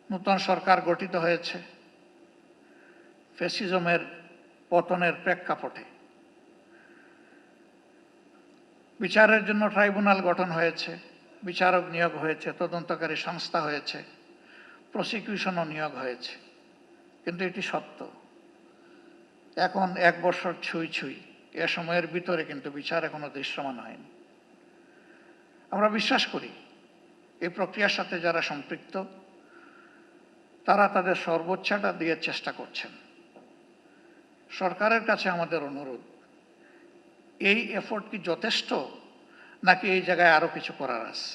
নতুন সরকার গঠিত হয়েছে ফ্যাসিজমের পতনের প্রেক্ষাপটে। বিচারের জন্য ট্রাইব্যুনাল গঠন হয়েছে, বিচারক নিয়োগ হয়েছে, তদন্তকারী সংস্থা হয়েছে, প্রসিকিউশনও নিয়োগ হয়েছে। কিন্তু এটি সত্য, এখন 1 বছর ছুঁই এ সময়ের ভিতরে কিন্তু বিচার এখনো দৃশ্যমান হয়নি। আমরা বিশ্বাস করি এই প্রক্রিয়ার সাথে যারা সম্পৃক্ত তারা তাদের সর্বোচ্চটা দিয়ে চেষ্টা করছেন। সরকারের কাছে আমাদের অনুরোধ, এই এফোর্ট কি যথেষ্ট, নাকি এই জায়গায় আরো কিছু করার আছে?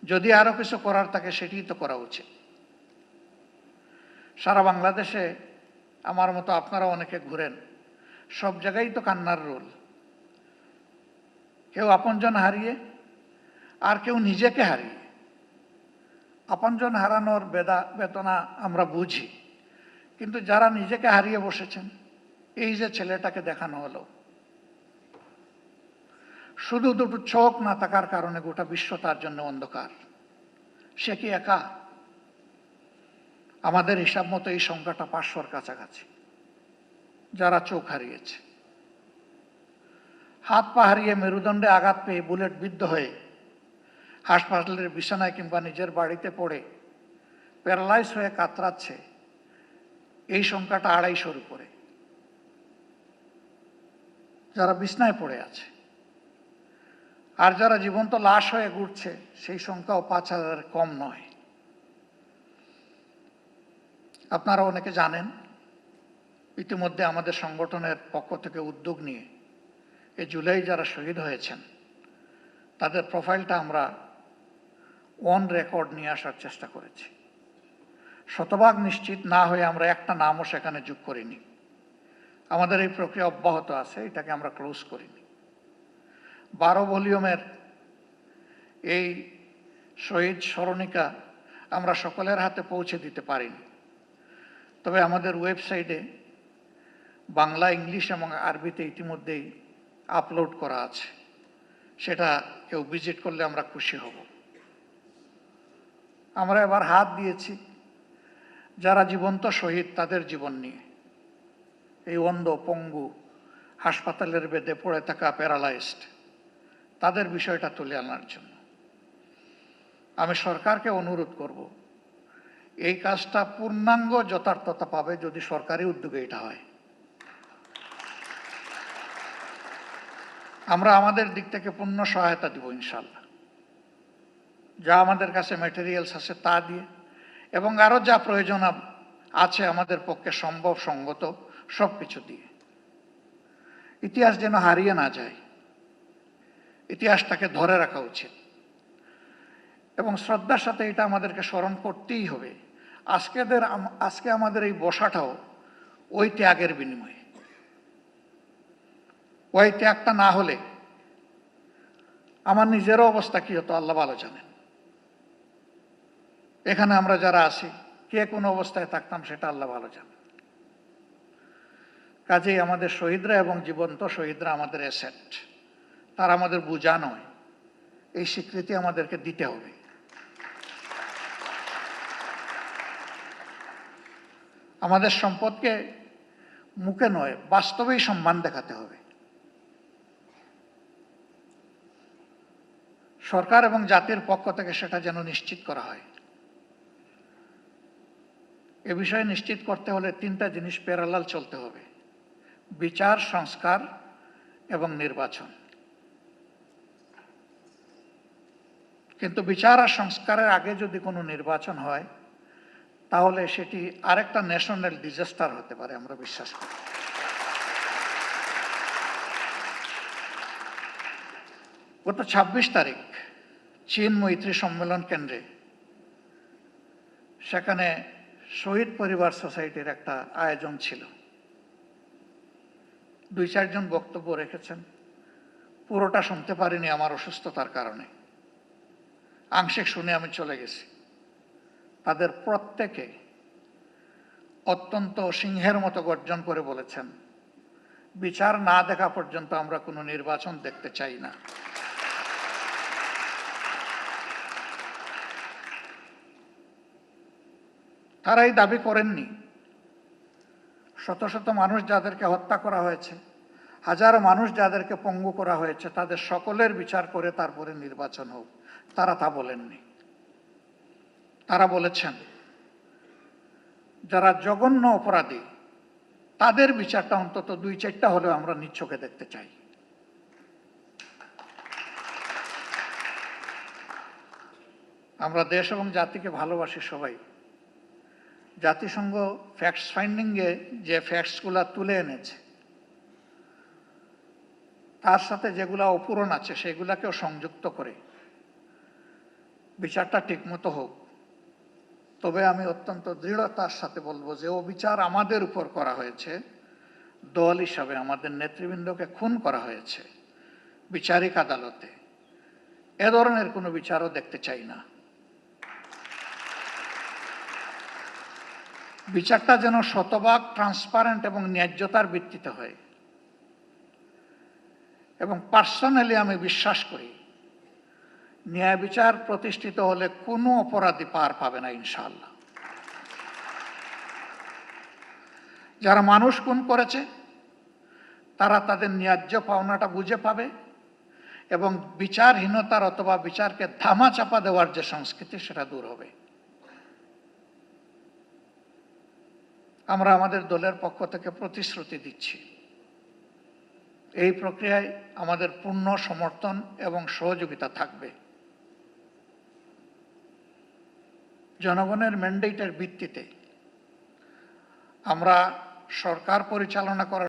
যদি আরো কিছু করার থাকে সেটিই তো করা উচিত। সারা বাংলাদেশে আমার মতো আপনারা অনেকে ঘুরেন, সব জায়গায় তো কান্নার রোল। কেউ আপনজন হারিয়ে, আর কেউ নিজেকে হারিয়ে। আপনজন হারানোর বেদনা আমরা বুঝি, কিন্তু যারা নিজেকে হারিয়ে বসেছেন, এই যে ছেলেটাকে দেখানো হলো, শুধু দুটো চোখ না থাকার কারণে গোটা বিশ্ব তার জন্য অন্ধকার। সে কি একা? আমাদের হিসাব মতো এই সংখ্যাটা 500-র কাছাকাছি যারা চোখ হারিয়েছে। হাত পা হারিয়ে, মেরুদণ্ডে আঘাত পেয়ে, বুলেট বিদ্ধ হয়ে হাসপাতালের বিছানায় কিংবা নিজের বাড়িতে পড়ে প্যারালাইজ হয়ে কাতরাচ্ছে, এই সংখ্যাটা 250-র উপরে। যারা বিছানায় পড়ে আছে, আর যারা জীবন্ত লাশ হয়ে ঘুরছে, সেই সংখ্যাও 5000-এর কম নয়। আপনারা অনেকে জানেন, ইতিমধ্যে আমাদের সংগঠনের পক্ষ থেকে উদ্যোগ নিয়ে এই জুলাই যারা শহীদ হয়েছেন তাদের প্রোফাইলটা আমরা অন রেকর্ড নিয়ে আসার চেষ্টা করেছি। শতভাগ নিশ্চিত না হয়ে আমরা একটা নামও সেখানে যোগ করিনি। আমাদের এই প্রক্রিয়া অব্যাহত আছে, এটাকে আমরা ক্লোজ করিনি। 12 ভলিউমের এই শহীদ স্মরণিকা আমরা সকলের হাতে পৌঁছে দিতে পারিনি, তবে আমাদের ওয়েবসাইটে বাংলা, ইংলিশ এবং আরবিতে ইতিমধ্যেই আপলোড করা আছে। সেটা কেউ ভিজিট করলে আমরা খুশি হব। আমরা এবার হাত দিয়েছি যারা জীবন্ত শহীদ তাদের জীবন নিয়ে, এই অন্ধ, পঙ্গু, হাসপাতালের বেডে পড়ে থাকা প্যারালাইজড, তাদের বিষয়টা তুলে আনার জন্য। আমি সরকারকে অনুরোধ করব, এই কাজটা পূর্ণাঙ্গ যথার্থতা পাবে যদি সরকারি উদ্যোগে এটা হয়। আমরা আমাদের দিক থেকে পূর্ণ সহায়তা দিব ইনশাল্লাহ। যা আমাদের কাছে ম্যাটেরিয়ালস আছে তা দিয়ে, এবং আরো যা প্রয়োজন আছে আমাদের পক্ষে সম্ভব সঙ্গত সব কিছু দিয়ে। ইতিহাস যেন হারিয়ে না যায়, ইতিহাসটাকে ধরে রাখা উচিত, এবং শ্রদ্ধার সাথে এটা আমাদেরকে স্মরণ করতেই হবে। আজকে আমাদের এই বসাটাও ওই ত্যাগের বিনিময়ে। ওই ত্যাগটা না হলে আমার নিজেরও অবস্থা কি হতো আল্লাহ ভালো জানেন। এখানে আমরা যারা আছি, কে কোন অবস্থায় থাকতাম সেটা আল্লাহ ভালো জানেন। কাজেই আমাদের শহীদরা এবং জীবন্ত শহীদরা আমাদের অ্যাসেট, তারা আমাদের বোঝা নয়। এই স্বীকৃতি আমাদেরকে দিতে হবে। আমাদের সম্পদকে মুখে নয়, বাস্তবেই সম্মান দেখাতে হবে। সরকার এবং জাতির পক্ষ থেকে সেটা যেন নিশ্চিত করা হয়। এ বিষয়ে নিশ্চিত করতে হলে 3টা জিনিস প্যারালাল চলতে হবে: বিচার, সংস্কার এবং নির্বাচন। কিন্তু বিচার আর সংস্কারের আগে যদি কোনো নির্বাচন হয়, তাহলে সেটি আরেকটা ন্যাশনাল ডিজাস্টার হতে পারে, আমরা বিশ্বাস করি। গত 26 তারিখ চীন মৈত্রী সম্মেলন কেন্দ্রে, সেখানে শহীদ পরিবার সোসাইটির একটা আয়োজন ছিল। 2-4 জন বক্তব্য রেখেছেন, পুরোটা শুনতে পারিনি আমার অসুস্থতার কারণে। আংশিক শুনে আমি চলে গেছি। তাদের প্রত্যেকে অত্যন্ত সিংহের মতো গর্জন করে বলেছেন, বিচার না দেখা পর্যন্ত আমরা কোনো নির্বাচন দেখতে চাই না। তারা এই দাবি করেননি। শত শত মানুষ যাদেরকে হত্যা করা হয়েছে, হাজারো মানুষ যাদেরকে পঙ্গু করা হয়েছে, তাদের সকলের বিচার করে তারপরে নির্বাচন হোক, তারা তা বলেননি। তারা বলেছেন যারা জঘন্য অপরাধী তাদের বিচারটা অন্তত 2-4টা হলেও আমরা নিজ চোখে দেখতে চাই। আমরা দেশ এবং জাতিকে ভালোবাসি সবাই। জাতিসংঘ ফ্যাক্টস ফাইন্ডিংয়ে যে ফ্যাক্টসগুলা তুলে এনেছে তার সাথে যেগুলা অপূরণ আছে সেগুলাকেও সংযুক্ত করে বিচারটা ঠিকমতো হোক। তবে আমি অত্যন্ত দৃঢ়তার সাথে বলবো যে অবিচার আমাদের উপর করা হয়েছে, দল হিসাবে আমাদের নেতৃবৃন্দকে খুন করা হয়েছে বিচারিক আদালতে। এ ধরনের কোনো বিচারও দেখতে চাই না। বিচারটা যেন শতভাগ ট্রান্সপারেন্ট এবং ন্যায্যতার ভিত্তিতে হয়। এবং পার্সোনালি আমি বিশ্বাস করি ন্যায় বিচার প্রতিষ্ঠিত হলে কোনো অপরাধী পার পাবে না ইনশাআল্লাহ। যারা মানুষ খুন করেছে তারা তাদের ন্যায্য পাওনাটা বুঝে পাবে এবং বিচারহীনতার অথবা বিচারকে ধামাচাপা দেওয়ার যে সংস্কৃতি সেটা দূর হবে। আমরা আমাদের দলের পক্ষ থেকে প্রতিশ্রুতি দিচ্ছি এই প্রক্রিয়ায় আমাদের পূর্ণ সমর্থন এবং সহযোগিতা থাকবে। জনগণের ম্যান্ডেটের ভিত্তিতে আমরা সরকার পরিচালনা করার